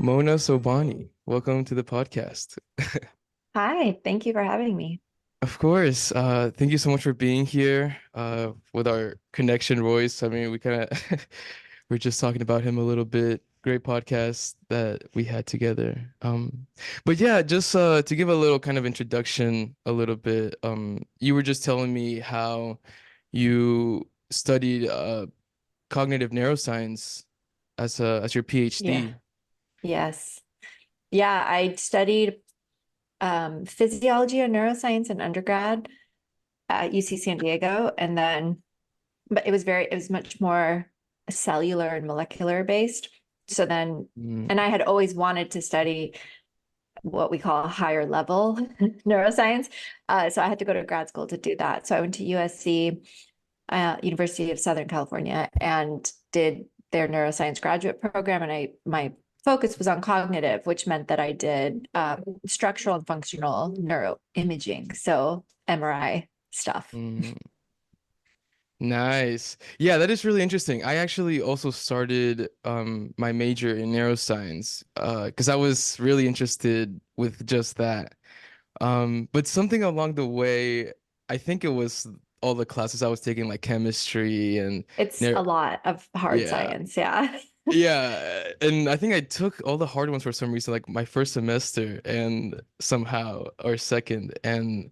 Mona Sobhani, welcome to the podcast. Hi, thank you for having me. Of course. Thank you so much for being here with our connection, Royce. I mean, we kind of we're just talking about him a little bit. Great podcast that we had together. But yeah, just to give a little kind of introduction, a little bit. You were just telling me how you studied cognitive neuroscience as your Yeah, PhD. yes. Yeah, I studied physiology and neuroscience in undergrad at UC San Diego, and then, but it was much more cellular and molecular based. So then, Mm, and I had always wanted to study what we call higher level neuroscience. So I had to go to grad school to do that. So I went to USC, University of Southern California, and did their neuroscience graduate program. And my focus was on cognitive, which meant that I did structural and functional neuroimaging, so MRI stuff. mm. Nice. Yeah, that is really interesting. I actually also started my major in neuroscience because I was really interested with just that. But something along the way, I think it was all the classes I was taking, like chemistry and It's neuro a lot of hard yeah. science. Yeah. Yeah, and I think I took all the hard ones for some reason, like my first semester and somehow or second, and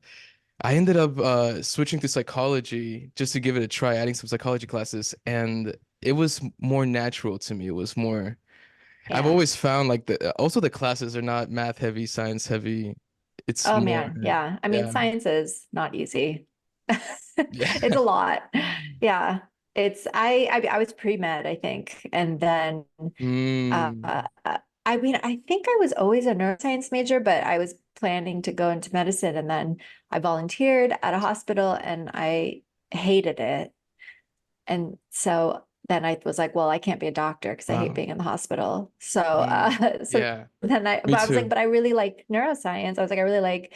I ended up switching to psychology just to give it a try, adding some psychology classes, and it was more natural to me. It was more. I've Yeah. always found like the classes are not math heavy, science heavy. It's Oh more, man. Yeah. I mean, yeah, science is not easy. It's yeah. a lot. Yeah. I was pre-med, I think. And then Mm, uh I mean, I think I was always a neuroscience major, but I was planning to go into medicine, and then I volunteered at a hospital and I hated it. And so then I was like, well, I can't be a doctor because I hate wow. being in the hospital. So Mm, so yeah, then me I was like, too. but I really like neuroscience. I was like, I really like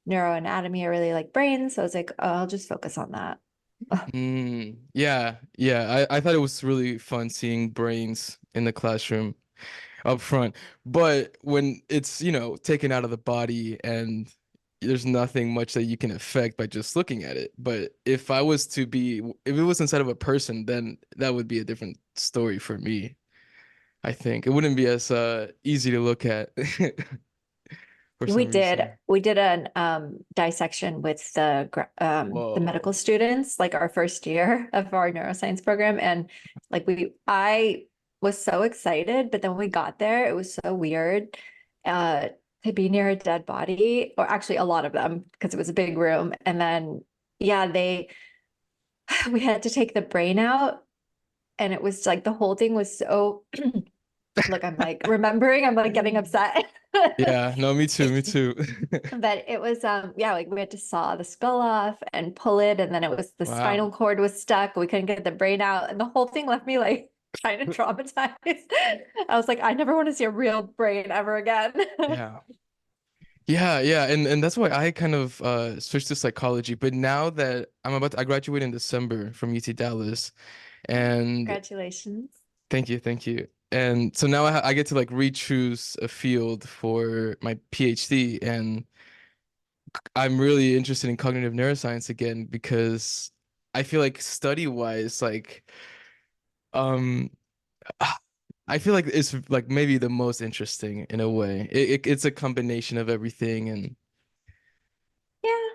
neuroanatomy. I really like brains. So I was like, oh, I'll just focus on that. Yeah, yeah. I thought it was really fun seeing brains in the classroom up front. But when it's, taken out of the body and there's nothing much that you can affect by just looking at it. But if it was inside of a person, then that would be a different story for me. I think it wouldn't be as easy to look at for We some did reason. we did an dissection with the medical Whoa. students like our first year of our neuroscience program, and like we I was so excited, but then when we got there it was so weird uh to be near a dead body, or actually a lot of them because it was a big room. And then yeah, they we had to take the brain out, and it was like the whole thing was so look, I'm like remembering, I'm like getting upset. Yeah, no, me too, me too. But it was yeah, like we had to saw the skull off and pull it, and then it was the Wow. spinal cord was stuck. We couldn't get the brain out, and the whole thing left me like kind of traumatized. I was like, I never want to see a real brain ever again. Yeah. Yeah, yeah, and that's why I kind of switched to psychology. But now that I graduate in December from UT Dallas, and Congratulations. thank you, thank you. And so now I get to like re-choose a field for my PhD, and I'm really interested in cognitive neuroscience again because I feel like study-wise, like um, I feel like it's like maybe the most interesting in a way. It's a combination of everything, and Yeah,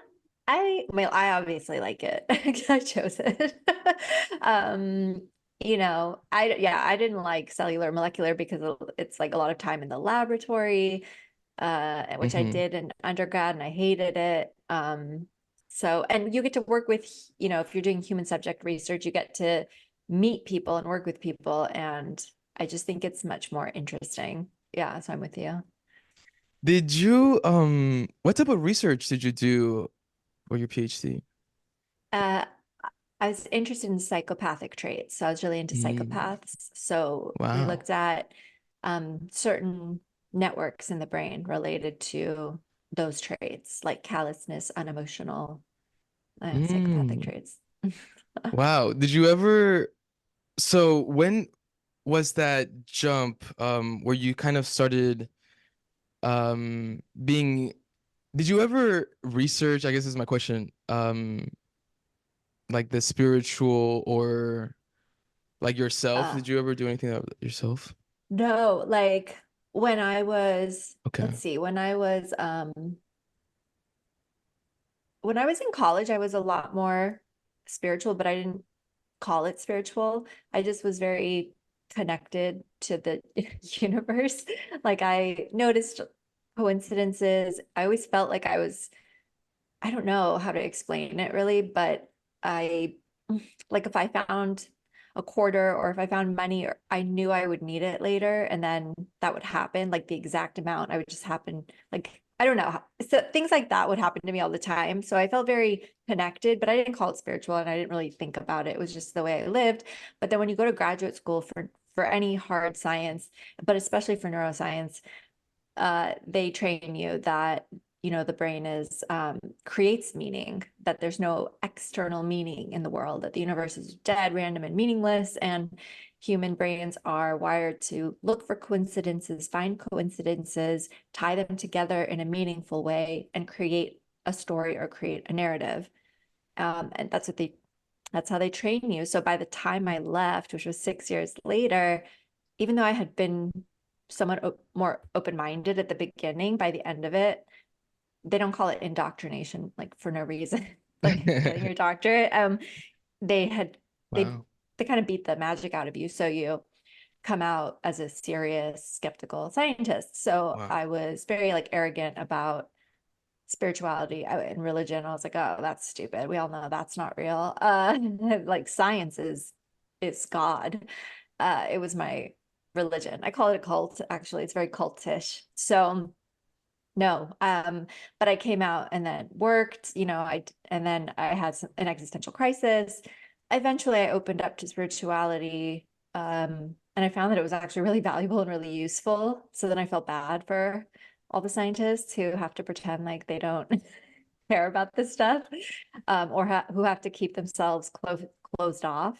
well, I obviously like it. I chose it. Um, I didn't like cellular molecular because it's like a lot of time in the laboratory, which I mhm. did in undergrad, and I hated it. So, and you get to work with, if you're doing human subject research, you get to meet people and work with people, and I just think it's much more interesting. Yeah, so I'm with you. Did you what type of research did you do for your PhD? Uh, I was interested in psychopathic traits, so I was really into Mm, psychopaths. So we wow. looked at certain networks in the brain related to those traits, like callousness, unemotional, psychopathic Mm, traits. wow. Did you ever so when was that jump where you kind of started being did you ever research, I guess is my question, like the spiritual or like yourself? Uh, Did you ever do anything of yourself? no, like when I was, Okay. let's see, when I was in college, I was a lot more spiritual, but I didn't call it spiritual. I just was very connected to the universe. Like I noticed coincidences. I always felt like I don't know how to explain it really, but I like if I found a quarter or if I found money, or I knew I would need it later, and then that would happen, like the exact amount. I would just happen, like I don't know. So things like that would happen to me all the time. So I felt very connected, but I didn't call it spiritual and I didn't really think about it. It was just the way I lived. But then when you go to graduate school for any hard science, but especially for neuroscience, they train you that the brain is creates meaning, that there's no external meaning in the world, that the universe is dead, random, and meaningless, and human brains are wired to look for coincidences, find coincidences, tie them together in a meaningful way, and create a story or create a narrative. And that's how they train you. So by the time I left, which was 6 years later, even though I had been somewhat more open-minded at the beginning, by the end of it, they don't call it indoctrination, like for no reason, like getting your doctorate. They had they Wow. they kind of beat the magic out of you, so you come out as a serious, skeptical scientist. So Wow. I was very like arrogant about spirituality and religion. I was like, oh, that's stupid. We all know that's not real. Like science is God. It was my religion. I call it a cult, actually. It's very cultish. So no, but I came out and then worked, and then I had an existential crisis. Eventually I opened up to spirituality, and I found that it was actually really valuable and really useful. So then I felt bad for all the scientists who have to pretend like they don't care about this stuff, or who have to keep themselves closed off,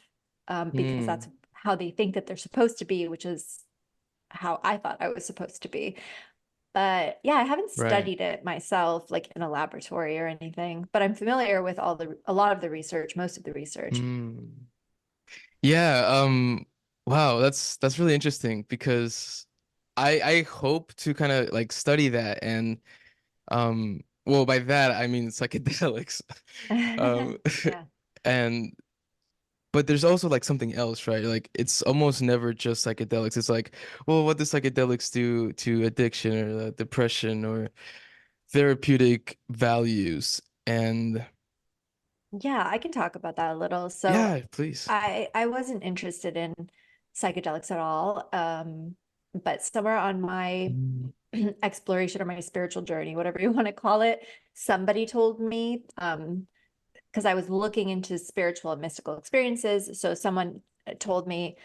because that's Hmm. how they think that they're supposed to be, which is how I thought I was supposed to be. But yeah, I haven't Right. studied it myself, like in a laboratory or anything, but I'm familiar with a lot of the research, most of the research. Hmm. Yeah, wow, that's really interesting because I hope to kind of like study that and well by that I mean psychedelics. Um Yeah. and but there's also like something else, right? Like it's almost never just psychedelics. It's like, well, what does psychedelics do to addiction or depression or therapeutic values? And Yeah, I can talk about that a little. So yeah, please. I wasn't interested in psychedelics at all. But somewhere on my Mm. exploration or my spiritual journey, whatever you want to call it, somebody told me, because I was looking into spiritual and mystical experiences. So someone told me,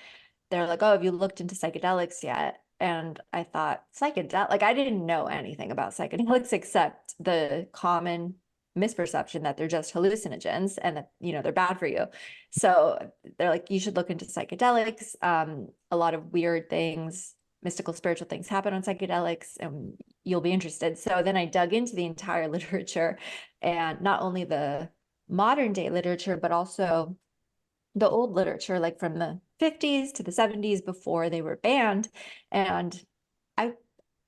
they're like, oh, have you looked into psychedelics yet? And I thought, psychedelic, like I didn't know anything about psychedelics except the common misperception that they're just hallucinogens and that, they're bad for you. So they're like, you should look into psychedelics. A lot of weird things, mystical, spiritual things happen on psychedelics, and you'll be interested. So then I dug into the entire literature, and not only the modern day literature, but also the old literature, like from the 50s to the 70s before they were banned. And I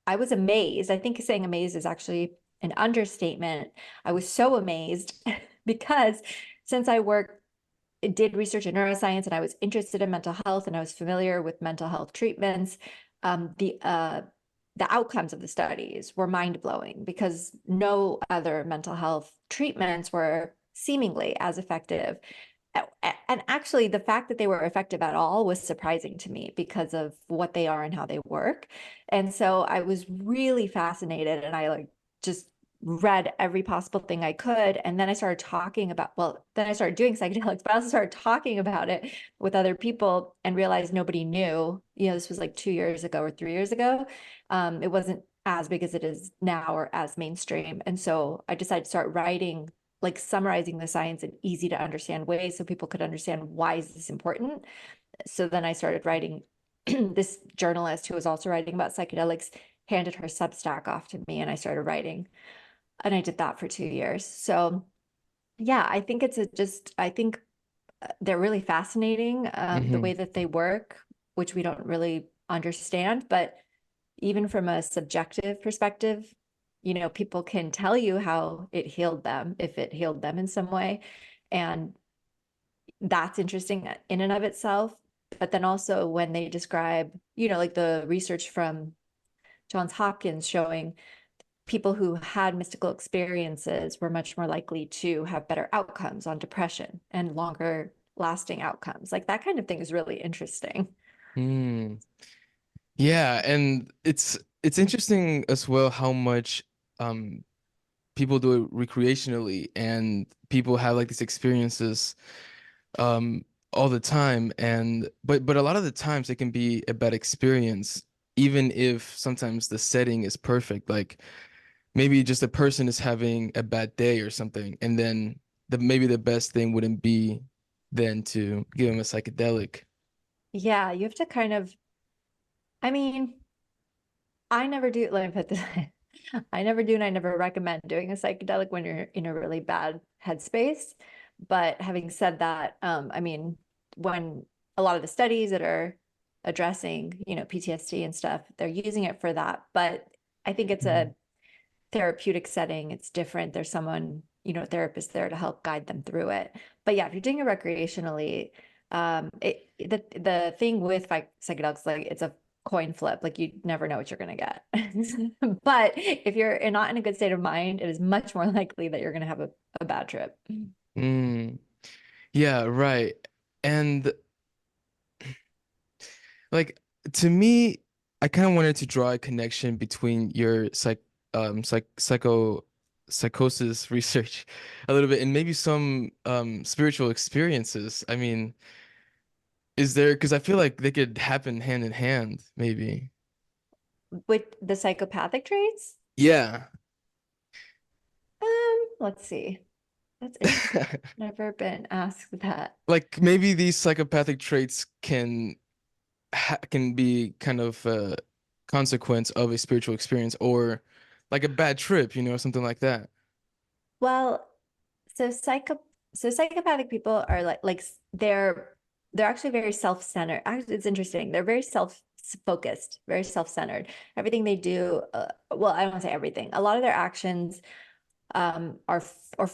I was amazed. I think saying amazed is actually an understatement. I was so amazed because since I did research in neuroscience and I was interested in mental health and I was familiar with mental health treatments, the outcomes of the studies were mind blowing because no other mental health treatments were seemingly as effective. And actually, the fact that they were effective at all was surprising to me because of what they are and how they work. And so I was really fascinated, and I like just read every possible thing I could. And then I started talking about, well, then I started doing psychedelics, but I also started talking about it with other people and realized nobody knew. This was like 2 years ago or 3 years ago. It wasn't as big as it is now or as mainstream. And so I decided to start writing, like summarizing the science in easy to understand ways so people could understand why is this important. So then I started writing this journalist who was also writing about psychedelics handed her Substack off to me, and I started writing. And I did that for 2 years. So yeah, I think I think they're really fascinating, the Hmm. way that they work, which we don't really understand. But even from a subjective perspective, people can tell you how it healed them, if it healed them in some way. And that's interesting in and of itself. But then also when they describe, like the research from Johns Hopkins showing people who had mystical experiences were much more likely to have better outcomes on depression and longer lasting outcomes. Like that kind of thing is really interesting. Mm. Yeah, and it's interesting as well how much um people do it recreationally and people have like these experiences um all the time, and but a lot of the times it can be a bad experience even if sometimes the setting is perfect. Like maybe just a person is having a bad day or something, and then maybe the best thing wouldn't be then to give them a psychedelic. Yeah, you have to kind of, I mean, I never do, let me put this, I never do, and I never recommend doing a psychedelic when you're in a really bad headspace. But having said that, I mean, when a lot of the studies that are addressing, PTSD and stuff, they're using it for that. But I think it's Mhm. a therapeutic setting. It's different. There's someone, a therapist there to help guide them through it. But yeah, if you're doing it recreationally, the thing with psychedelics, like it's a coin flip. Like you never know what you're gonna get. But if you're not in a good state of mind, it is much more likely that you're gonna have a bad trip. Mm. Yeah, right. And like to me, I kind of wanted to draw a connection between your psychosis research a little bit and maybe some spiritual experiences. I mean, is there, because I feel like they could happen hand in hand, maybe. With the psychopathic traits, Yeah. let's see. That's interesting. Never been asked that. Like maybe these psychopathic traits can be kind of a consequence of a spiritual experience or like a bad trip, something like that. Well, so psychopathic people are they're actually very self-centered. Actually, it's interesting. They're very self-focused, very self-centered. Everything they do, well, I don't want to say everything. A lot of their actions are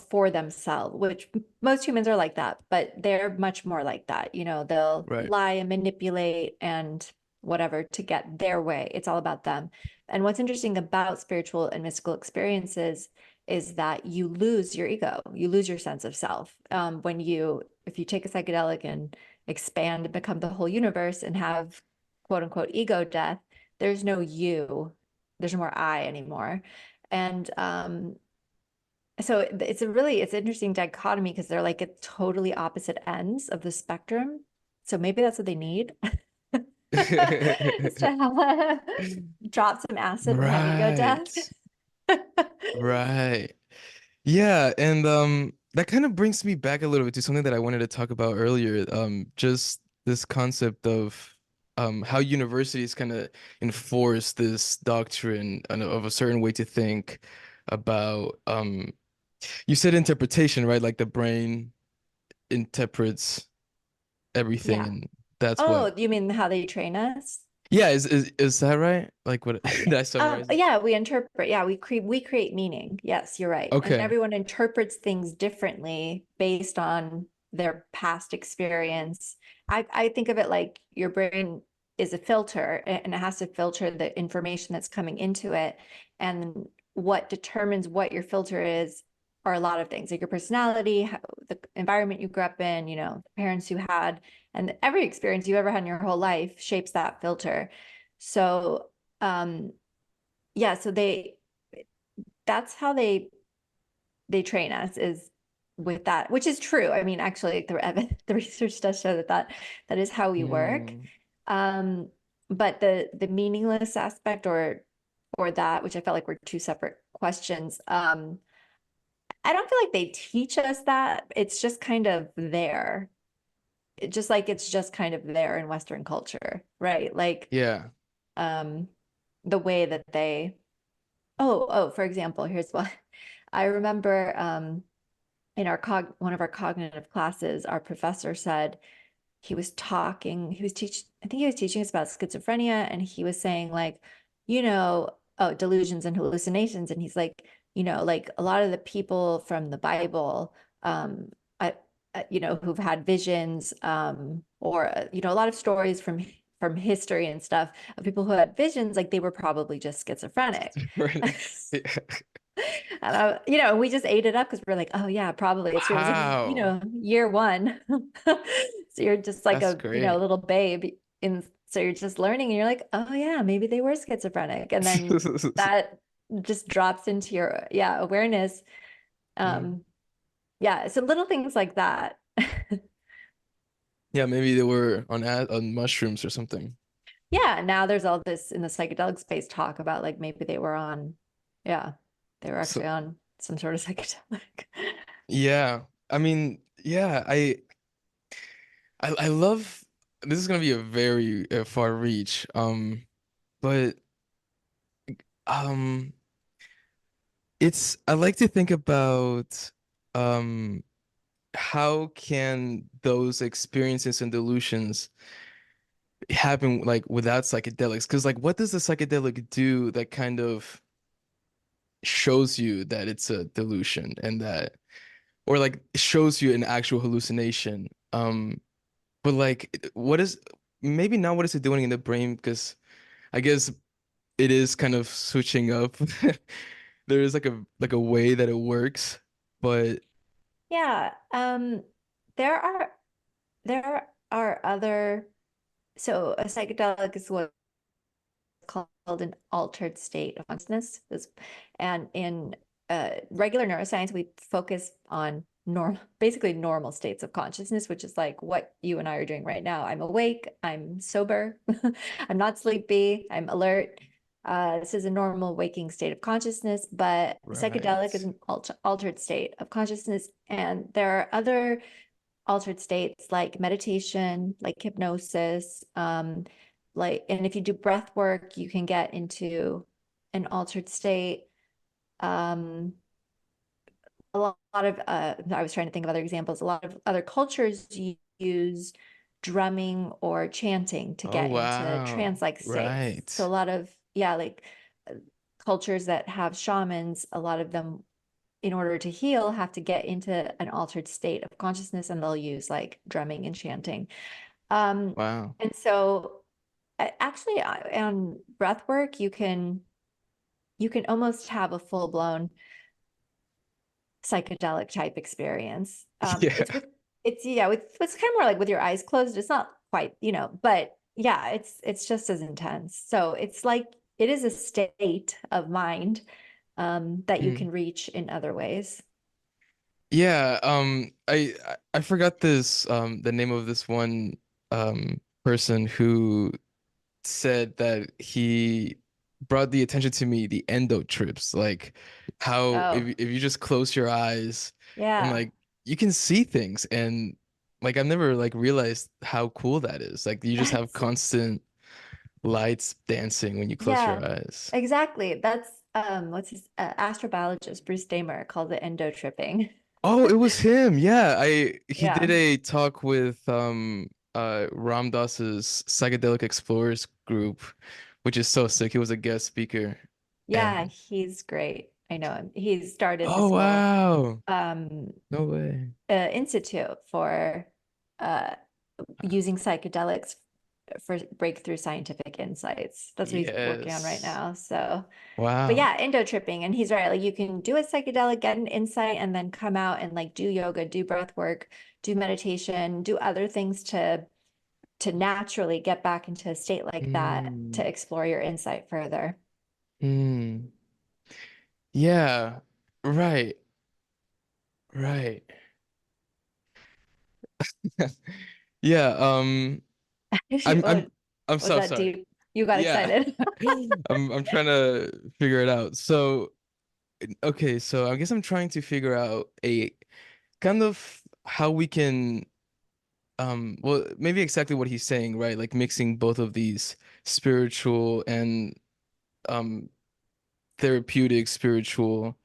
for themselves, which most humans are like that, but they're much more like that. They'll Right. lie and manipulate and whatever to get their way. It's all about them. And what's interesting about spiritual and mystical experiences is that you lose your ego, you lose your sense of self. If you take a psychedelic and expand and become the whole universe and have quote unquote ego death, there's no you, there's no more I anymore. And so it's an interesting dichotomy because they're like at totally opposite ends of the spectrum. So maybe that's what they need is to have drop some acid and have ego death. Right. Right. Yeah, and that kind of brings me back a little bit to something that I wanted to talk about earlier. Just this concept of how universities kind of enforce this doctrine of a certain way to think about you said interpretation, right? Like the brain interprets everything, Yeah. and that's what. Oh, you mean how they train us? Yeah, is that right? Like what did I summarize it? Yeah, we interpret. Yeah, we create meaning. Yes, you're right. And Okay. everyone interprets things differently based on their past experience. I think of it like your brain is a filter and it has to filter the information that's coming into it. And what determines what your filter is are a lot of things, like your personality, the environment you grew up in, the parents you had, and every experience you ever had in your whole life shapes that filter. So, um, yeah, so that's how they train us is with that, which is true. I mean, actually, the research does show that is how we work. Mm. Um, but the meaningless aspect or that, which I felt like were two separate questions. I don't feel like they teach us that. It's just kind of there. just like it's just kind of there in Western culture, right? Like Yeah. um the way that they oh, for example, here's what I remember in our one of our cognitive classes, our professor said he was teach I think he was teaching us about schizophrenia, and he was saying like, oh, delusions and hallucinations. And he's like, like a lot of the people from the Bible, I, who've had visions, or a lot of stories from history and stuff of people who had visions, like they were probably just schizophrenic. Right. Yeah. And we just ate it up because we're like, oh yeah, probably it's was like, Wow. year one. So you're just like That's a, great. little babe in, so you're just learning and you're like, oh yeah, maybe they were schizophrenic. And then that just drops into your, yeah, awareness. Mm. Um, yeah, so little things like that. Yeah, maybe they were on mushrooms or something. Yeah, now there's all this in the psychedelic space talk about like maybe they were on, yeah, they were So actually on some sort of psychedelic. yeah. I mean, yeah, I love this is gonna be a very far reach. But um it's I like to think about um how can those experiences and delusions happen like without psychedelics? Because like what does the psychedelic do that kind of shows you that it's a delusion and that or like shows you an actual hallucination? But like what is maybe not what is it doing in the brain because I guess it is kind of switching up. There is like a way that it works, but Yeah, there are there are other, so a psychedelic is what's called an altered state of consciousness. And in regular neuroscience, we focus on basically normal states of consciousness, which is like what you and I are doing right now. I'm awake, I'm sober, I'm not sleepy, I'm alert. This is a normal waking state of consciousness, but psychedelic is right. an altered state of consciousness. And there are other altered states like meditation, like hypnosis, and if you do breath work, you can get into an altered state. Um, a lot of I was trying to think of other examples. A lot of other cultures use drumming or chanting to Oh get into wow. trance-like states. So a Right. lot of, yeah, like uh, cultures that have shamans, a lot of them, in order to heal, have to get into an altered state of consciousness, and they'll use like drumming and chanting. Um, Wow. and so actually on breath work, you can almost have a full-blown psychedelic type experience. Yeah. It's yeah, it's kind of more like with your eyes closed. It's not quite, but yeah, it's just as intense. So it's like it is a state of mind that you Mm. can reach in other ways. Yeah, I forgot this the name of this one person who said that he brought the attention to me the endo trips, like how Oh, if you just close your eyes and yeah. like you can see things and like I've never like realized how cool that is. Like you just have That's constant lights dancing when you close Yeah, your eyes. exactly. That's what's his astrobiologist Bruce Damer calls it endo tripping. Oh, it was him. Yeah, I he did Yeah. a talk with Ram Dass's Psychedelic Explorers group, which is so sick. He was a guest speaker. Yeah, And he's great. I know him. He started oh this whole wow. um No way. institute for uh using psychedelics for breakthrough scientific insights. That's what he's working on right Yes. now. So, but Wow. yeah, endo tripping. And he's right. Like you can do a psychedelic, get an insight, and then come out and like do yoga, do breath work, do meditation, do other things to naturally get back into a state like that to Mm. explore your insight further. Mm. Yeah. Right. Right. Yeah, I'm Oh, I'm I'm was so that sorry. deep? You got Yeah. excited. I'm trying to figure it out. So, okay, so I guess I'm trying to figure out a kind of how we can well, maybe exactly what he's saying, right? Like mixing both of these spiritual and um therapeutic spiritual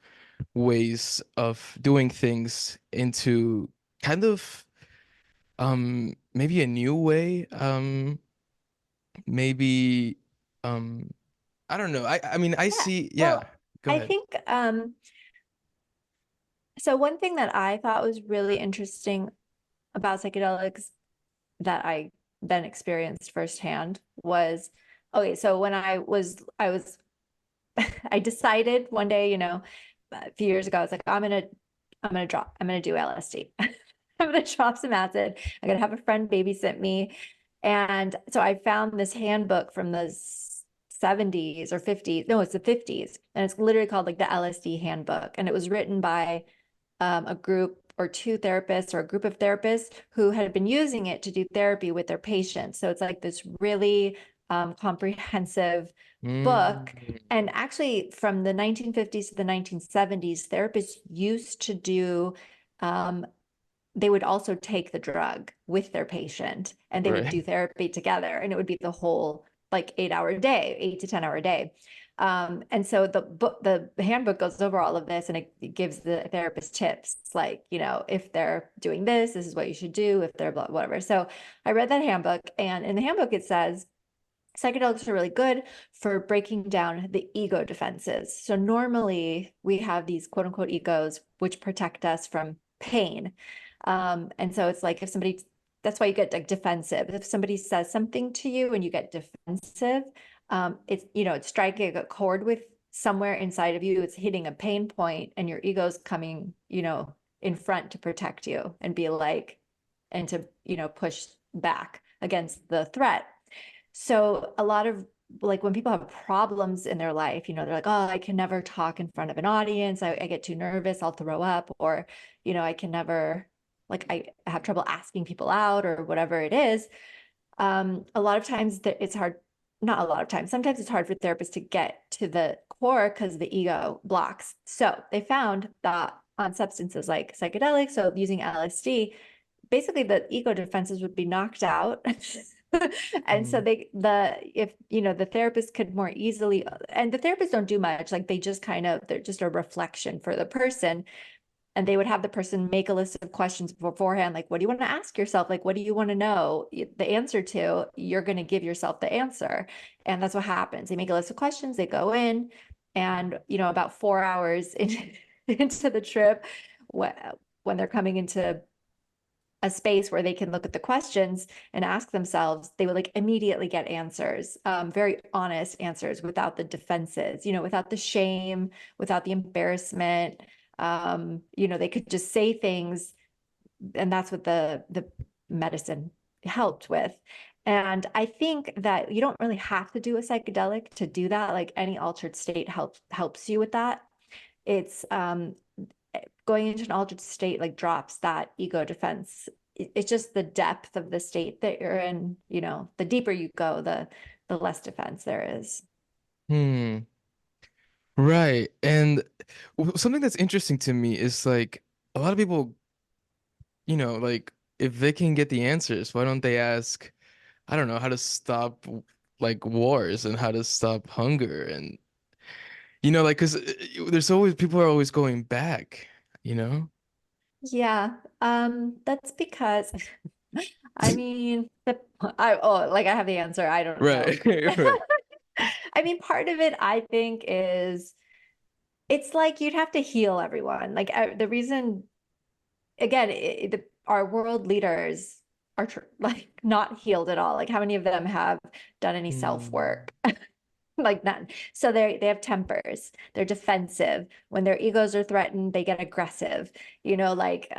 ways of doing things into kind of maybe a new way. Maybe um I don't know. I mean I Yeah. see, yeah. Well, Go I ahead. think so one thing that I thought was really interesting about psychedelics that I then experienced firsthand was okay, so when I was I decided one day, a few years ago, I was like, I'm gonna do LSD. I'm gonna drop some acid. I'm gonna have a friend babysit me. And so I found this handbook from the 70s or 50s. No, it's the 50s. And it's literally called like the LSD handbook. And it was written by a group or two therapists or a group of therapists who had been using it to do therapy with their patients. So it's like this really comprehensive book. Mm, And actually, from the 1950s to the 1970s, therapists used to do, um, they would also take the drug with their patient and they would right. do therapy together. And it would be the whole like 8 hour day, 8 to 10 hour day. And so the book, the handbook goes over all of this and it gives the therapist tips like, if they're doing this, this is what you should do, if they're whatever. So I read that handbook, and in the handbook, it says, psychedelics are really good for breaking down the ego defenses. So normally we have these quote unquote egos which protect us from pain. And so it's like if somebody, that's why you get like defensive. If somebody says something to you and you get defensive, it's striking a chord with somewhere inside of you. It's hitting a pain point, and your ego's coming, in front to protect you and be like, and to, push back against the threat. So a lot of like when people have problems in their life, they're like, oh, I can never talk in front of an audience. I get too nervous, I'll throw up, or, I can never, like, I have trouble asking people out or whatever it is. A lot of times that it's hard, not a lot of times, sometimes it's hard for therapists to get to the core because the ego blocks. So they found that on substances like psychedelics, so using LSD, basically the ego defenses would be knocked out. And so Mm, the therapist could more easily, and the therapists don't do much, like they just they're just a reflection for the person. And they would have the person make a list of questions beforehand, like, what do you want to ask yourself? Like, what do you want to know the answer to? You're going to give yourself the answer. And that's what happens. They make a list of questions, they go in, and, about 4 hours into the trip, when they're coming into a space where they can look at the questions and ask themselves, they would like immediately get answers, very honest answers without the defenses, without the shame, without the embarrassment. They could just say things, and that's what the medicine helped with. And I think that you don't really have to do a psychedelic to do that. Like any altered state helps you with that. It's going into an altered state like drops that ego defense. It's just the depth of the state that you're in, the deeper you go, the less defense there is. hmm. Right. And something that's interesting to me is like a lot of people, like if they can get the answers, why don't they ask, I don't know, how to stop like wars and how to stop hunger and like because there's always people are always going back, you know? Yeah, that's because I mean, like I have the answer. I don't know. Right. Right. I mean, part of it I think is it's like you'd have to heal everyone. Like the reason, again, our world leaders are like not healed at all. Like how many of them have done any self Hmm. work? Like none. So they have tempers. They're defensive. When their egos are threatened, they get aggressive. Like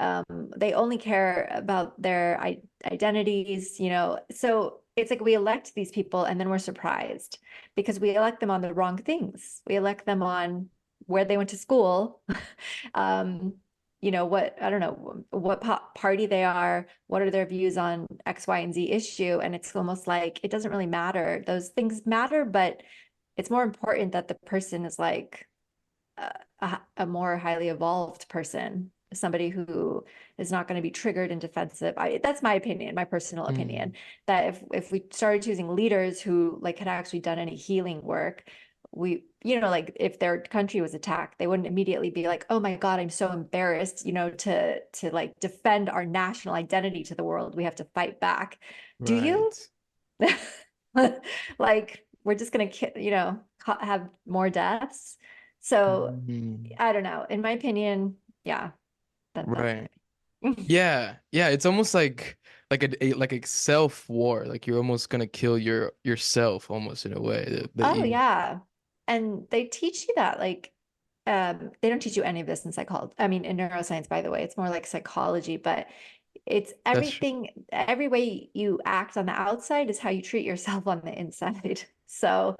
they only care about their identities, So it's like we elect these people and then we're surprised because we elect them on the wrong things. We elect them on where they went to school. um, what, I don't know, what party they are, what are their views on X, Y, and Z issue. And it's almost like it doesn't really matter. Those things matter, but it's more important that the person is like a more highly evolved person. somebody who is not going to be triggered and defensive. That's my opinion, my personal opinion, Mm, that if we started choosing leaders who like had actually done any healing work, we, you know, like if their country was attacked, they wouldn't immediately be like, oh my God, I'm so embarrassed, you know, to like defend our national identity to the world. We have to fight back. Do you? right. Like, we're just gonna, you know, have more deaths. So Mm, I don't know. In my opinion, yeah, that's my right. opinion. Yeah, yeah, it's almost like like a self war. Like you're almost gonna kill yourself almost in a way. That Oh you yeah. And they teach you that, like, they don't teach you any of this in psychology. I mean, in neuroscience, by the way, it's more like psychology, but it's that's true. everything, every way you act on the outside is how you treat yourself on the inside. So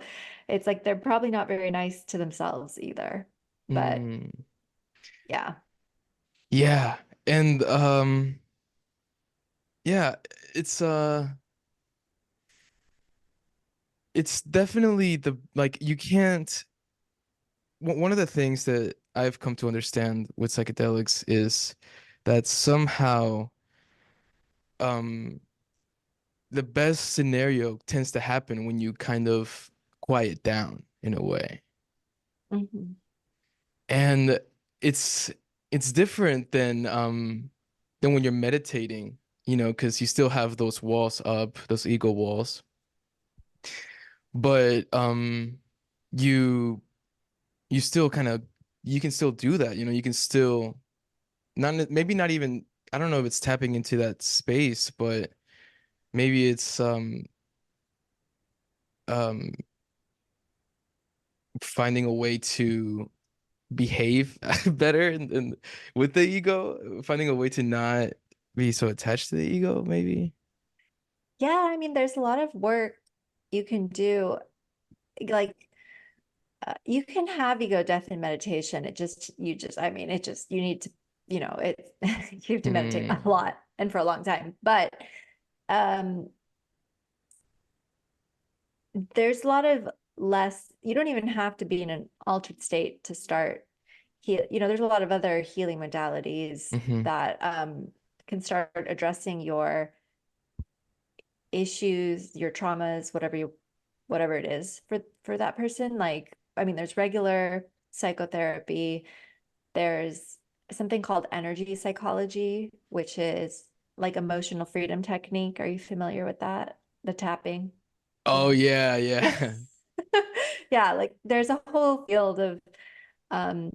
it's like they're probably not very nice to themselves either. But Mm, yeah. yeah. And yeah, it's it's definitely the like you can't one of the things that I've come to understand with psychedelics is that somehow um the best scenario tends to happen when you kind of quiet down in a way. Mhm. And it's it's different than when you're meditating, you know, because you still have those walls up, those ego walls. But you you still kind of you can still do that, you know, you can still maybe not even I don't know if it's tapping into that space, but maybe it's um finding a way to behave better and with the ego, finding a way to not be so attached to the ego, maybe. Yeah, I mean, there's a lot of work you can do. Like, you can have ego death in meditation. I mean, it just, you need to, you know, it, you have to meditate a Mm, lot and for a long time. But um, there's a lot of less, you don't even have to be in an altered state to start heal. You know, there's a lot of other healing modalities hmm. that can start addressing your issues, your traumas, whatever it is for that person. Like, I mean, there's regular psychotherapy. There's something called energy psychology, which is like emotional freedom technique. Are you familiar with that? The tapping? Oh The yeah, yeah. yeah, like there's a whole field of um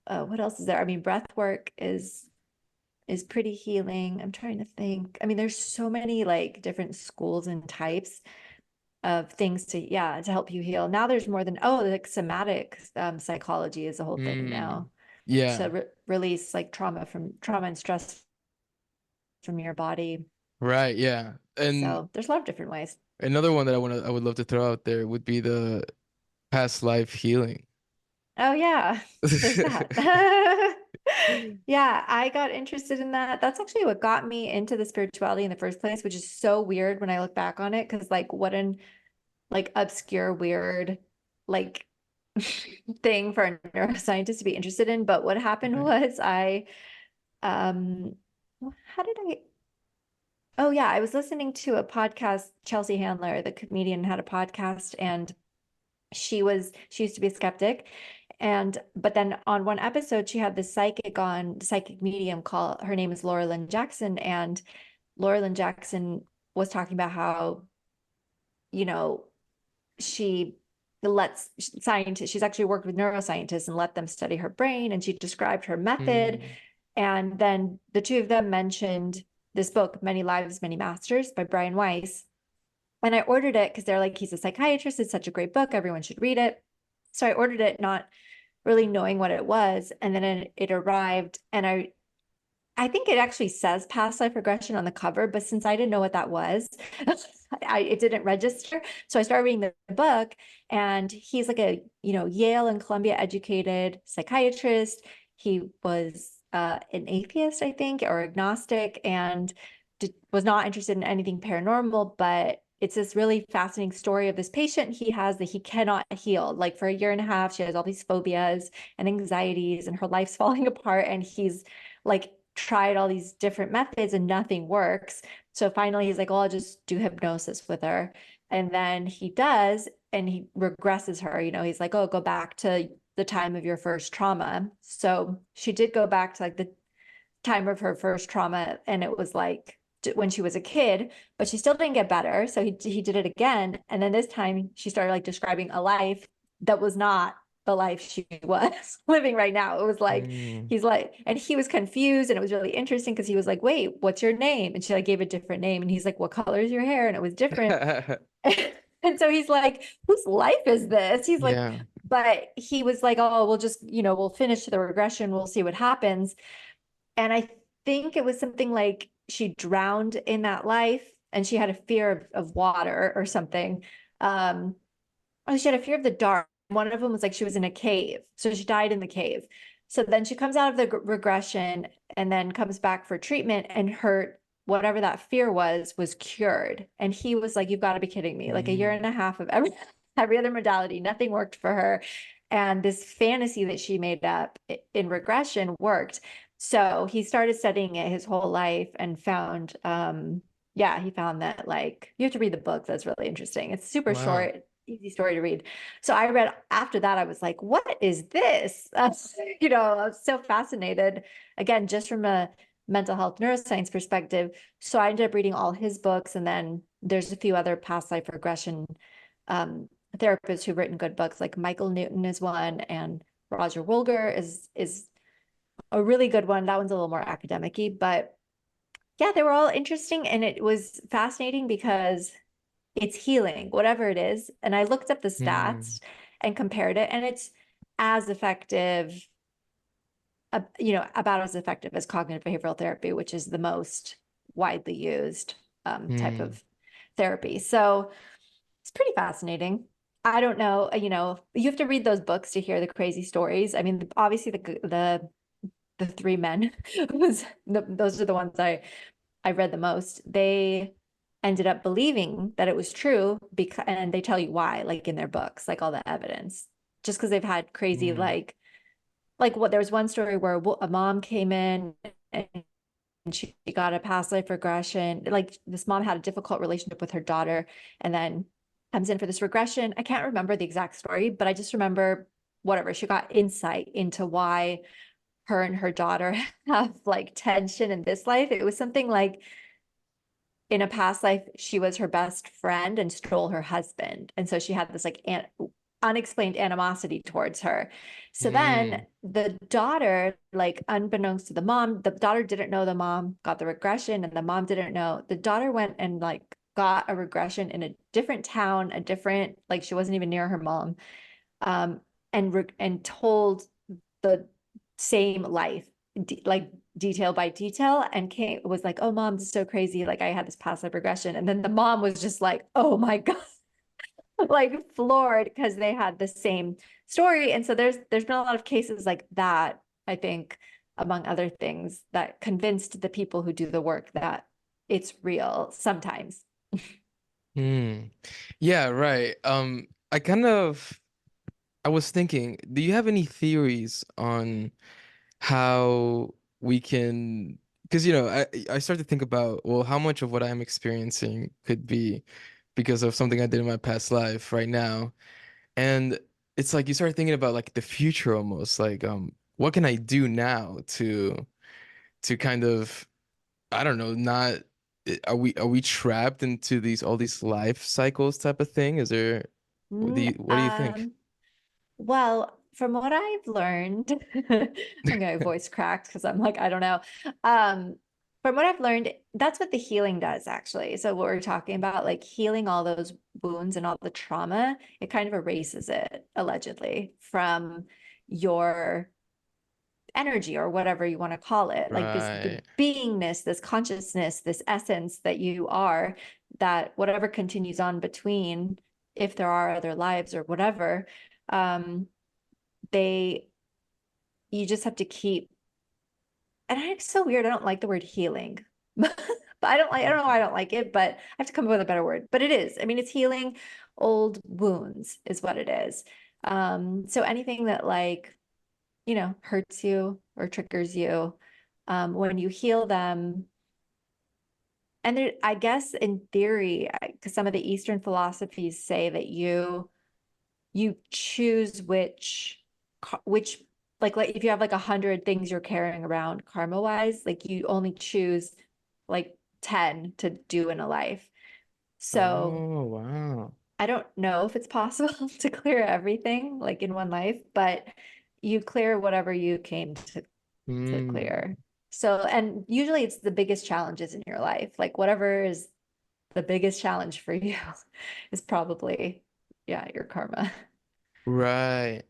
what else is there? I mean, breath work is pretty healing. I'm trying to think. I mean, there's so many like different schools and types of things to, yeah, to help you heal. Now there's more than, oh, like somatic psychology is a whole thing Mm, now, to yeah, release like trauma and stress from your body. right, yeah. And So there's a lot of different ways. another one that I would love to throw out there would be the past life healing. Oh yeah, there's that. Yeah, I got interested in that. That's actually what got me into the spirituality in the first place, which is so weird when I look back on it, because like what an like obscure, weird, like thing for a neuroscientist to be interested in. But what happened Right. was um how did I oh yeah, I was listening to a podcast. Chelsea Handler, the comedian, had a podcast, and she used to be a skeptic, and but then on one episode she had this psychic medium, call her name is Laura Lynn Jackson, and Laura Lynn Jackson was talking about how, you know, she lets scientists, she's actually worked with neuroscientists and let them study her brain, and she described her method. Mm, And then the two of them mentioned this book, Many Lives, Many Masters by Brian Weiss. And I ordered it because they're like, he's a psychiatrist. It's such a great book. Everyone should read it. So I ordered it, not really knowing what it was. And then it arrived, and I think it actually says past life regression on the cover, but since I didn't know what that was, it didn't register. So I started reading the book, and he's like a, you know, Yale and Columbia educated psychiatrist. He was an atheist, I think, or agnostic, and was not interested in anything paranormal, but it's this really fascinating story of this patient he has that he cannot heal. Like for a year and a half, she has all these phobias and anxieties, and her life's falling apart. And he's like tried all these different methods and nothing works. So finally, he's like, "Oh, I'll just do hypnosis with her." And then he does, and he regresses her. He's like, "Oh, go back to the time of your first trauma." So she did go back to like the time of her first trauma, and it was like when she was a kid, but she still didn't get better. So he did it again, and then this time she started like describing a life that was not the life she was living right now. It was like Mm. he's like, and he was confused, and it was really interesting because he was like, "Wait, what's your name?" And she like gave a different name, and he's like, "What color is your hair?" And it was different. And so he's like, "Whose life is this?" He's like, Yeah. but he was like, "Oh, we'll just, we'll finish the regression. We'll see what happens." And I think it was something like she drowned in that life and she had a fear of water or something. Um, oh, she had a fear of the dark. One of them was like she was in a cave. So she died in the cave. So then she comes out of the regression and then comes back for treatment, and her whatever that fear was cured. And he was like, "You've got to be kidding me." Like a year Mm. and a half of every other modality, nothing worked for her. And this fantasy that she made up in regression worked. So he started studying it his whole life and found, yeah, he found that like you have to read the book. That's really interesting. It's super Wow. short, easy story to read. So I read after that, I was like, what is this? I was so fascinated, again, just from a mental health neuroscience perspective. So I ended up reading all his books. And then there's a few other past life regression therapists who've written good books, like Michael Newton is one, and Roger Wolger is a really good one. That one's a little more academic-y, but yeah, they were all interesting, and it was fascinating because it's healing, whatever it is. And I looked up the Mm. stats and compared it, and it's as effective, about as effective as cognitive behavioral therapy, which is the most widely used type Mm. of therapy. So it's pretty fascinating. I don't know, you have to read those books to hear the crazy stories. I mean, obviously the three men those are the ones I read the most. They ended up believing that it was true because, and they tell you why, like in their books, like all the evidence, just because they've had crazy, Mm. like what there was one story where a mom came in and she got a past life regression. Like this mom had a difficult relationship with her daughter, and then comes in for this regression. I can't remember the exact story, but I just remember whatever, she got insight into why her and her daughter have like tension in this life. It was something like in a past life, she was her best friend and stole her husband. And so she had this like unexplained animosity towards her. So then Mm. the daughter, like unbeknownst to the mom, the daughter didn't know the mom got the regression, and the mom didn't know. The daughter went and like got a regression in a different town, a different, like she wasn't even near her mom, um, and told the same life, like detail by detail, and came was like, "Oh, mom, this is so crazy. Like I had this past life regression." And then the mom was just like, "Oh my God," like floored because they had the same story. And so there's been a lot of cases like that, I think, among other things, that convinced the people who do the work that it's real sometimes. Mm. Yeah, right. I was thinking, do you have any theories on how we can, because I start to think about, well, how much of what I'm experiencing could be because of something I did in my past life right now. And it's like you start thinking about like the future almost, like what can I do now to kind of, I don't know, not are we trapped into these all these life cycles type of thing? Is there Mm, what do you think? Well, from what I've learned, I'm gonna voice cracked because I'm like, I don't know. Um, from what I've learned, that's what the healing does, actually. So what we're talking about, like healing all those wounds and all the trauma, it kind of erases it, allegedly, from your energy or whatever you want to call it. Like the Right. beingness, this consciousness, this essence that you are, that whatever continues on between, if there are other lives or whatever, um, they you just have to keep, and it's so weird, I don't like the word healing, but I don't know why I don't like it, but I have to come up with a better word. But it is. I mean, it's healing old wounds is what it is. So anything that like, hurts you or triggers you, when you heal them, and there, I guess in theory, because some of the Eastern philosophies say that you choose which like if you have like 100 things you're carrying around karma wise, like you only choose like 10 to do in a life. So Oh, wow. I don't know if it's possible to clear everything like in one life, but you clear whatever you came to Hmm. clear. So, and usually it's the biggest challenges in your life, like whatever is the biggest challenge for you is probably, yeah, your karma. Right.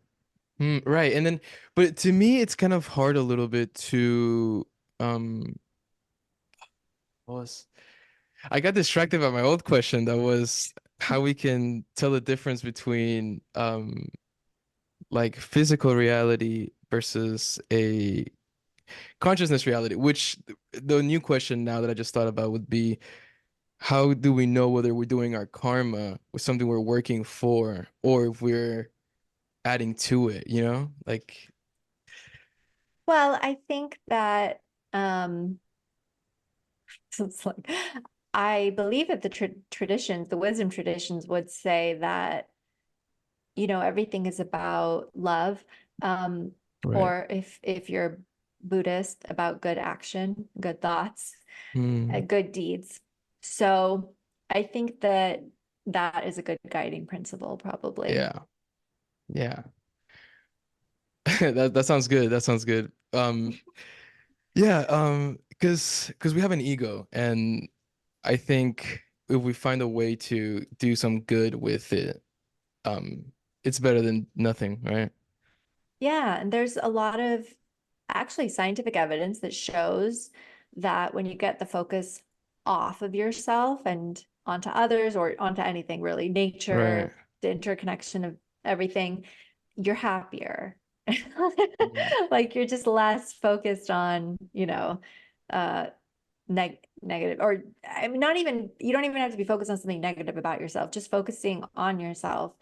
Right. And then, but to me, it's kind of hard a little bit to, um, what was, I got distracted by my old question that was how we can tell the difference between, like physical reality versus a consciousness reality, which the new question now that I just thought about would be, how do we know whether we're doing our karma with something we're working for or if we're adding to it, you know? Like, Well, I think that so it's like I believe that the traditions, the wisdom traditions would say that, everything is about love. Um, right. or if you're Buddhist, about good action, good thoughts, Hmm. good deeds. So I think that that is a good guiding principle, probably. Yeah. Yeah. That sounds good. That sounds good. Yeah, because we have an ego, and I think if we find a way to do some good with it, um, it's better than nothing, right? Yeah, and there's a lot of actually scientific evidence that shows that when you get the focus off of yourself and onto others or onto anything really, Right. nature, the interconnection of everything, you're happier. Mm. Like you're just less focused on, uh negative, or I mean not even, you don't even have to be focused on something negative about yourself, just focusing on yourself.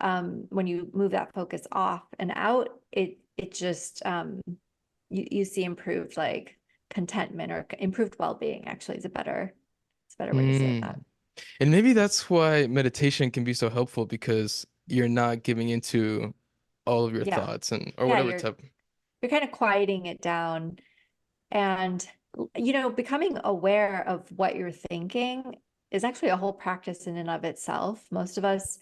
When you move that focus off and out, it just you see improved like contentment or improved well-being actually is it's a better way to say Mm. that. And maybe that's why meditation can be so helpful because you're not giving into all of your Yeah. thoughts and or Yeah, whatever you're type. you're kind of quieting it down, and becoming aware of what you're thinking is actually a whole practice in and of itself. Most of us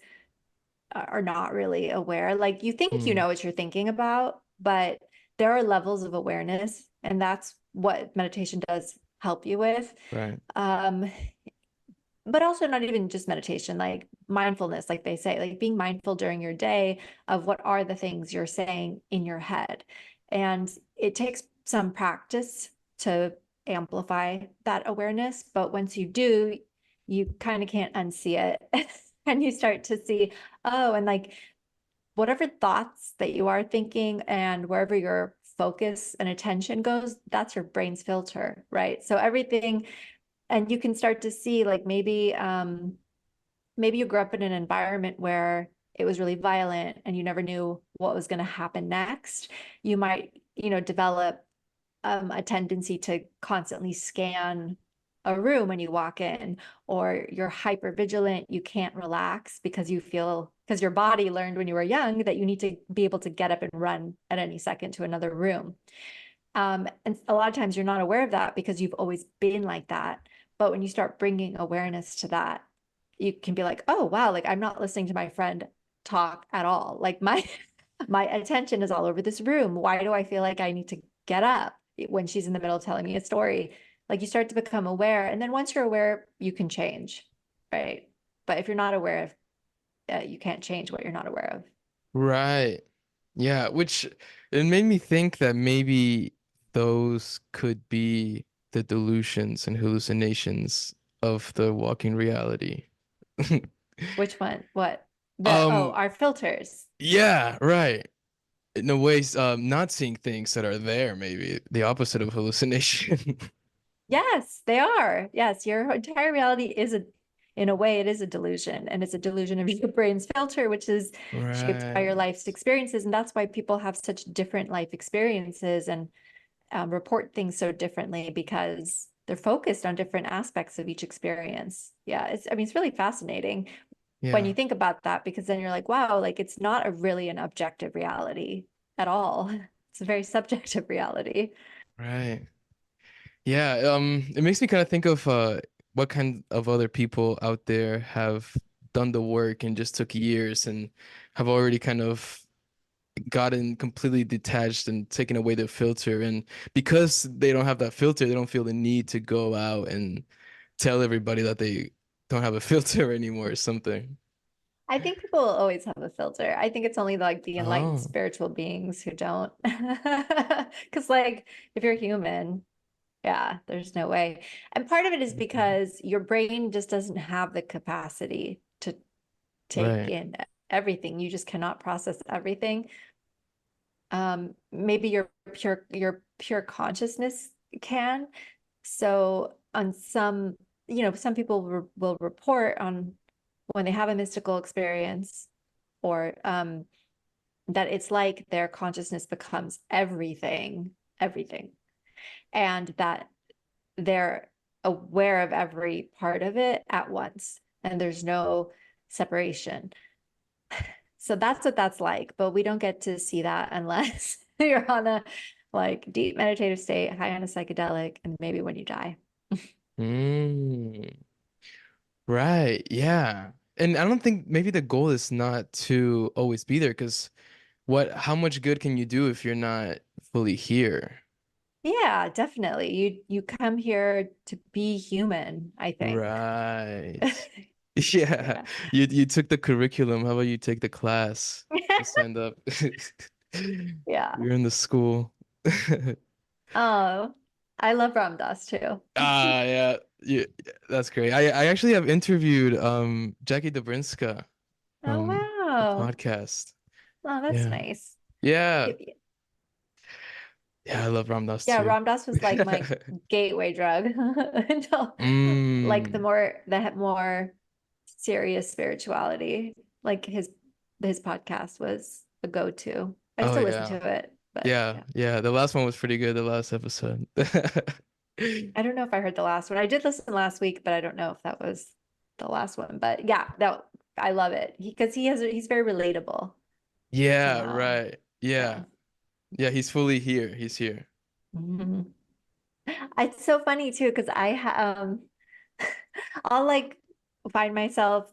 are not really aware. Like you think you Mm. know what you're thinking about, but there are levels of awareness, and that's what meditation does help you with. Right. Um, but also not even just meditation, like mindfulness, like they say, like being mindful during your day of what are the things you're saying in your head. And it takes some practice to amplify that awareness. But once you do, you kind of can't unsee it. And you start to see, oh, and like whatever thoughts that you are thinking and wherever your focus and attention goes, that's your brain's filter, right? So everything, and you can start to see like maybe you grew up in an environment where it was really violent and you never knew what was going to happen next. You might, develop a tendency to constantly scan a room when you walk in, or you're hyper vigilant, you can't relax because because your body learned when you were young that you need to be able to get up and run at any second to another room. And a lot of times you're not aware of that because you've always been like that. But when you start bringing awareness to that, you can be like, oh, wow, like I'm not listening to my friend talk at all. Like my attention is all over this room. Why do I feel like I need to get up when she's in the middle of telling me a story? Like you start to become aware. And then once you're aware, you can change, right? But if you're not aware of, you can't change what you're not aware of. Right. Yeah, which it made me think that maybe those could be the delusions and hallucinations of the walking reality. Which one? What? Um, Our filters. yeah, right. In a way, not seeing things that are there, maybe the opposite of hallucination. Yes, they are. Yes, your entire reality is in a way, it is a delusion, and it's a delusion of your brain's filter, which is shaped by your Right. life's experiences. And that's why people have such different life experiences and report things so differently because they're focused on different aspects of each experience. Yeah, I mean, it's really fascinating when Yeah. you think about that because then you're like, wow, like it's not a really an objective reality at all. It's a very subjective reality. Right. Yeah, it makes me kind of think of what kind of other people out there have done the work and just took years and have already kind of gotten completely detached and taken away the filter. And because they don't have that filter, they don't feel the need to go out and tell everybody that they don't have a filter anymore or something. I think people will always have a filter. I think it's only like the enlightened Oh, spiritual beings who don't. Because, like, if you're human, yeah, there's no way. And part of it is mhm. because your brain just doesn't have the capacity to take Right. in everything. You just cannot process everything. Maybe your pure consciousness can. So on some, some people will report on when they have a mystical experience or that it's like their consciousness becomes everything, everything, and that they're aware of every part of it at once, and there's no separation. So that's what that's like, but we don't get to see that unless you're on a like deep meditative state, high on a psychedelic, and maybe when you die. Mm, right. Yeah. And I don't think maybe the goal is not to always be there because how much good can you do if you're not fully here? Yeah, definitely. You come here to be human, I think. Right. Yeah. Yeah. You took the curriculum. How about you take the class? You signed up. Yeah. You're in the school. Oh, I love Ram Dass too. Yeah. Yeah, that's great. I actually have interviewed Jackie Dobrinska Oh, from the wow. podcast. Oh, that's Yeah. nice. Yeah. Y- y- Yeah, I love Ram Dass Yeah, too. Ram Dass was like my gateway drug until like Mm. the more serious spirituality. Like his podcast was a go-to. I Oh still listen yeah. to it, but Yeah. yeah. Yeah. The last one was pretty good, the last episode. I don't know if I heard the last one. I did listen last week, but I don't know if that was the last one. But yeah, that I love it. Because he's very relatable Yeah, and right. yeah. Yeah. Yeah, he's fully here. He's here. Mhm. It's so funny too, because I'll like find myself,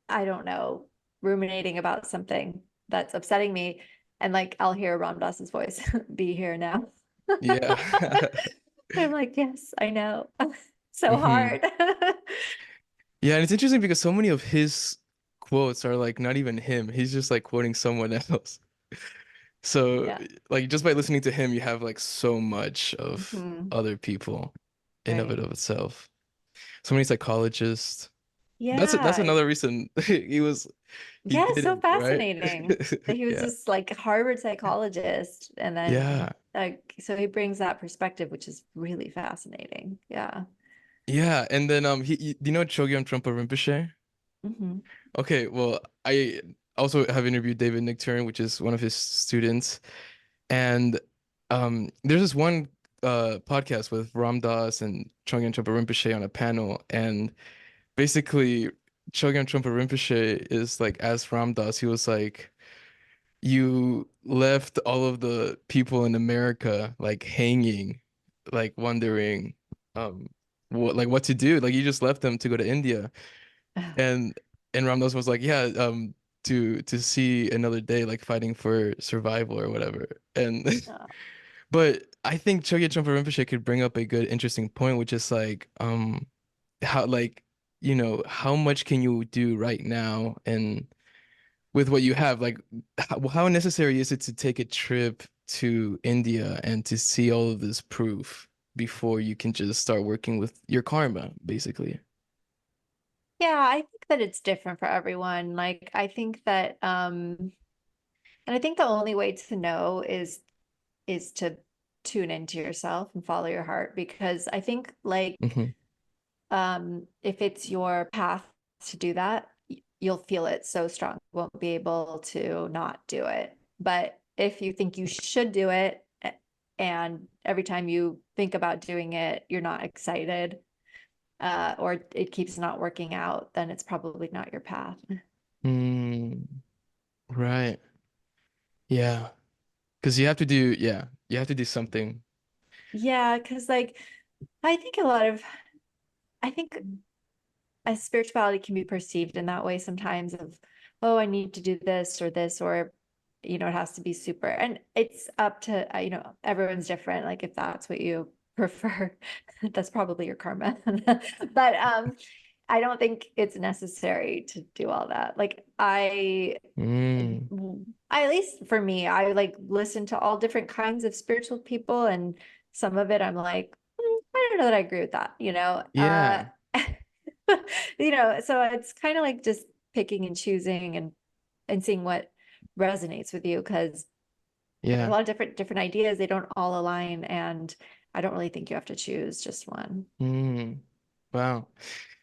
I don't know, ruminating about something that's upsetting me, and like I'll hear Ram Dass's voice, "Be here now." Yeah. I'm like, yes, I know. So hmm hard. Yeah, and it's interesting because so many of his quotes are like not even him. He's just like quoting someone else. So Yeah. like just by listening to him, you have like so much of Mhm. other people in of Right. it of itself. So many psychologists. That's Yeah. another reason he Yeah, so didn't, right? fascinating that he was Yeah. this like Harvard psychologist and then Yeah. like so he brings that perspective, which is really fascinating. Yeah. Yeah. And then do you know Chogyam Trungpa Rinpoche? Hmm. Okay, well, I also have interviewed David Nicktern, which is one of his students, and there's this one podcast with Ram Dass and Chogyam Trungpa Rinpoche on a panel, and basically Chogyam Trungpa Rinpoche is like as Ram Dass, he was like, you left all of the people in America like hanging, like wondering what to do. Like you just left them to go to India. Oh, And Ramdos was like, yeah, to see another day, like fighting for survival or whatever. And oh. but I think Chogyam Trungpa Rinpoche could bring up a good, interesting point, which is like, how like, how much can you do right now and with what you have, like, how necessary is it to take a trip to India and to see all of this proof before you can just start working with your karma, basically? Yeah, I think that it's different for everyone. Like I think that and I think the only way to know is to tune into yourself and follow your heart, because I think like Hmm. if it's your path to do that, you'll feel it so strong, you won't be able to not do it. But if you think you should do it, and every time you think about doing it, you're not excited, or it keeps not working out, then it's probably not your path. Mm, right. Yeah. Because you have to do, yeah, you have to do something. Yeah, because like I think a lot of, I think a spirituality can be perceived in that way sometimes of, oh, I need to do this, or, it has to be super. And it's up to, everyone's different. Like if that's what you prefer, that's probably your karma. But I don't think it's necessary to do all that. Like Mm, at least for me, I like listen to all different kinds of spiritual people, and some of it I'm like, I don't know that I agree with that, yeah. so it's kind of like just picking and choosing and seeing what resonates with you, because there are a Yeah. lot of different ideas. They don't all align, and I don't really think you have to choose just one. Mm, wow.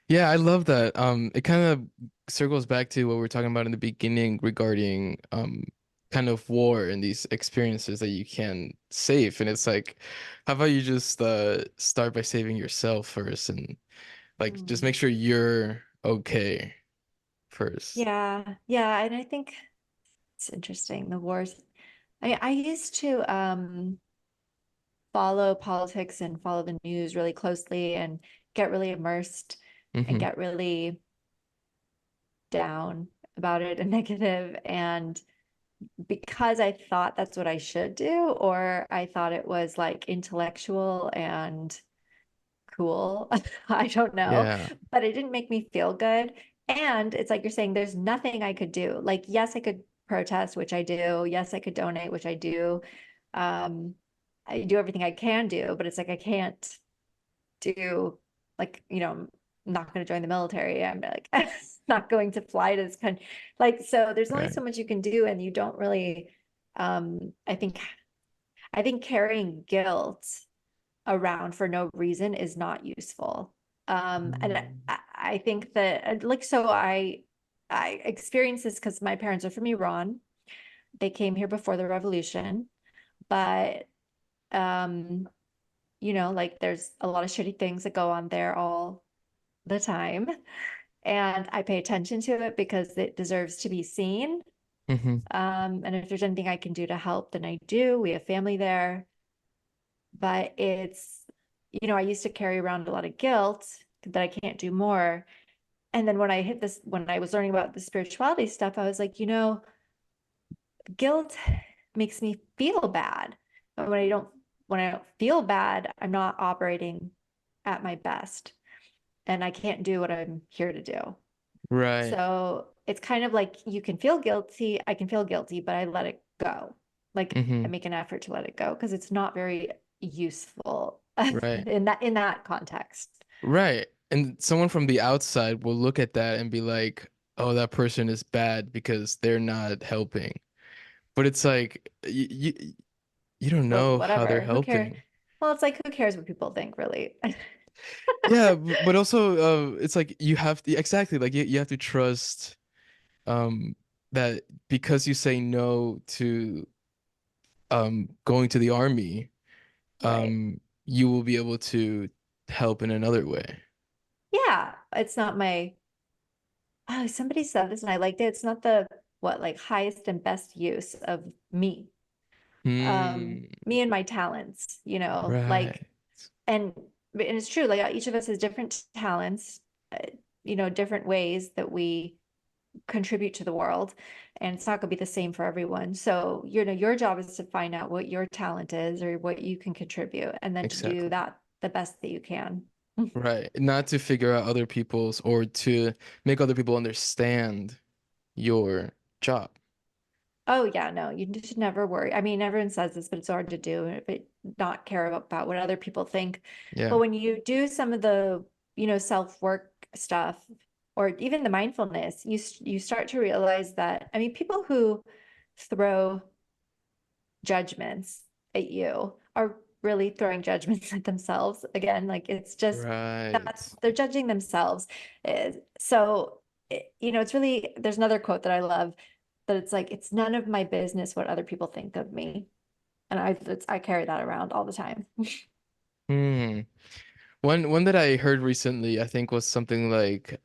Yeah, I love that. It kind of circles back to what we were talking about in the beginning regarding kind of war and these experiences that you can save. And it's like, how about you just start by saving yourself first and like just Mm. make sure you're okay first. Yeah, yeah, and I think it's interesting. The wars. I used to follow politics and follow the news really closely and get really immersed and Hmm. get really down about it and negative. And because I thought that's what I should do, or I thought it was like intellectual and cool, I don't know, Yeah. but it didn't make me feel good. And it's like you're saying, there's nothing I could do. Like, yes, I could protest, which I do. Yes, I could donate, which I do. Um, I do everything I can do, but it's like I can't do like, I'm not going to join the military. I'm like not going to fly to this country. Like, so there's only so Right. much you can do, and you don't really, I think carrying guilt around for no reason is not useful. And Mm. I think that like, so I experienced this because my parents are from Iran. They came here before the revolution, but um, like there's a lot of shitty things that go on there all the time. And I pay attention to it because it deserves to be seen. Hmm. And if there's anything I can do to help, then I do. We have family there. But I used to carry around a lot of guilt that I can't do more. And then when I was learning about the spirituality stuff, I was like, guilt makes me feel bad. But when I don't feel bad, I'm not operating at my best, and I can't do what I'm here to do. Right. So it's kind of like you can feel guilty. I can feel guilty, but I let it go. Like I Hmm. make an effort to let it go because it's not very useful Right. in that context. Right. And someone from the outside will look at that and be like, oh, that person is bad because they're not helping. But it's like you don't But know how they're whatever, who cares? helping. Well, it's like who cares what people think, really? Yeah, but also it's like you have to exactly like you have to trust um that because you say no to going to the army, Right. you will be able to help in another way. Yeah, it's not my. Oh, somebody said this and I liked it. It's not the what like highest and best use of me. Hmm. Me and my talents, like, Right. and it's true, like each of us has different talents, uh, different ways that we contribute to the world, and it's not going to be the same for everyone. So your job is to find out what your talent is or what you can contribute, and then to do Exactly. that the best that you can. Right. Not to figure out other people's or to make other people understand your job. Oh yeah, no, you should never worry. I mean, everyone says this, but it's hard to do, but not care about what other people think. But Yeah. when you do some of the, self-work stuff, or even the mindfulness, you start to realize that, I mean, people who throw judgments at you are really throwing judgments at themselves again. Like it's just Right. they're judging themselves. So, it's really, there's another quote that I love that it's like, it's none of my business what other people think of me. And I carry that around all the time. Hmm. One that I heard recently, I think was something like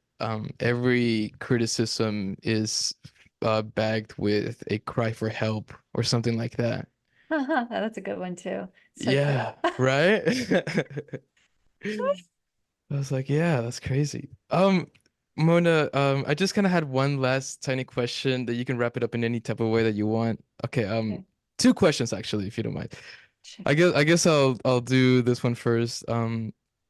every criticism is bagged with a cry for help or something like that. That's a good one too. So true. Yeah, right? I was like, yeah, that's crazy. Mona, I just kind of had one last tiny question that you can wrap it up in any type of way that you want. Okay, Okay. two questions actually, if you don't mind. Sure. I guess I'll do this one first.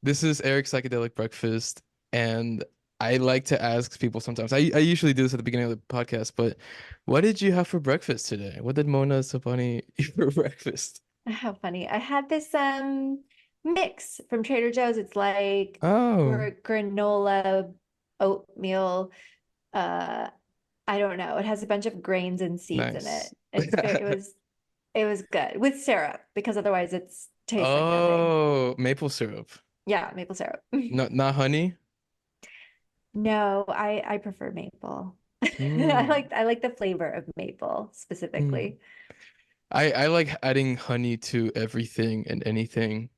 This is Eric's psychedelic breakfast, and I like to ask people sometimes. I usually do this at the beginning of the podcast, but what did you have for breakfast today? What did Mona Sobhani eat for breakfast? How funny. I had this mix from Trader Joe's. It's like Oh, granola, oatmeal, uh I don't know. It has a bunch of grains and seeds in nice. it. It was good with syrup because otherwise it's tastes like nothing. Oh, maple syrup. Yeah, maple syrup. Not honey. No, I prefer maple. Hmm. I like the flavor of maple Hmm. specifically. I like adding honey to everything and anything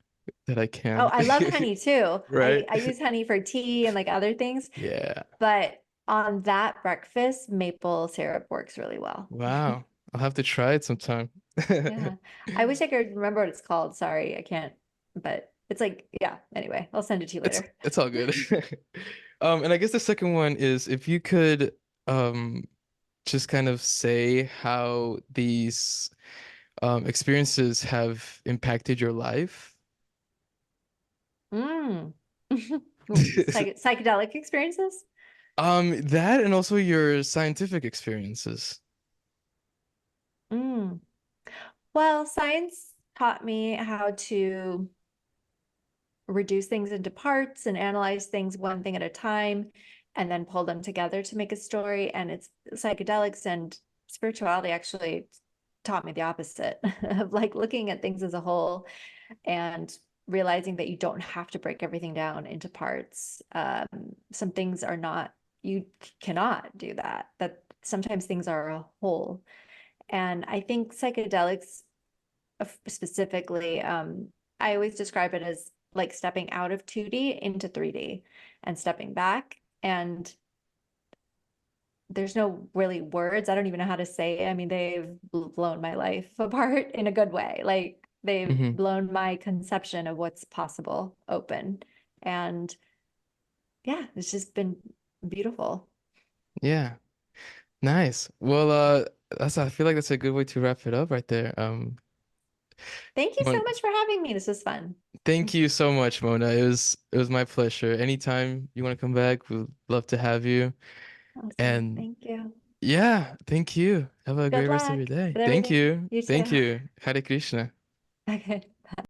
that I Oh, can. I love honey too. Right? I use honey for tea and like other things, Yeah. but on that breakfast, maple syrup works really well. Wow. I'll have to try it sometime. Yeah. I wish I could remember what it's called. Sorry, I can't. But it's like, yeah, anyway, I'll send it to you later. It's all good. And I guess the second one is if you could um just kind of say how these experiences have impacted your life. Mm. Psychedelic experiences? That and also your scientific experiences. Mm. Well, science taught me how to reduce things into parts and analyze things one thing at a time and then pull them together to make a story. And it's psychedelics and spirituality actually taught me the opposite of like looking at things as a whole and realizing that you don't have to break everything down into parts. Some things are not, you cannot do that, that sometimes things are a whole. And I think psychedelics specifically, I always describe it as like stepping out of 2D into 3D and stepping back. And there's no really words. I don't even know how to say it. I mean, they've blown my life apart in a good way. Like they've Hmm. blown my conception of what's possible open. And yeah, it's just been beautiful. Yeah. Nice. Well, I feel like that's a good way to wrap it up right there. Thank you so Mon much for having me. This was fun. Thank you so much, Mona. It was my pleasure. Anytime you want to come back, we'd love to have you. Awesome. And Thank you. yeah, thank you. Have a Good great rest of your luck day. with Thank everything. you. You Thank too. you. Hare Krishna. Okay.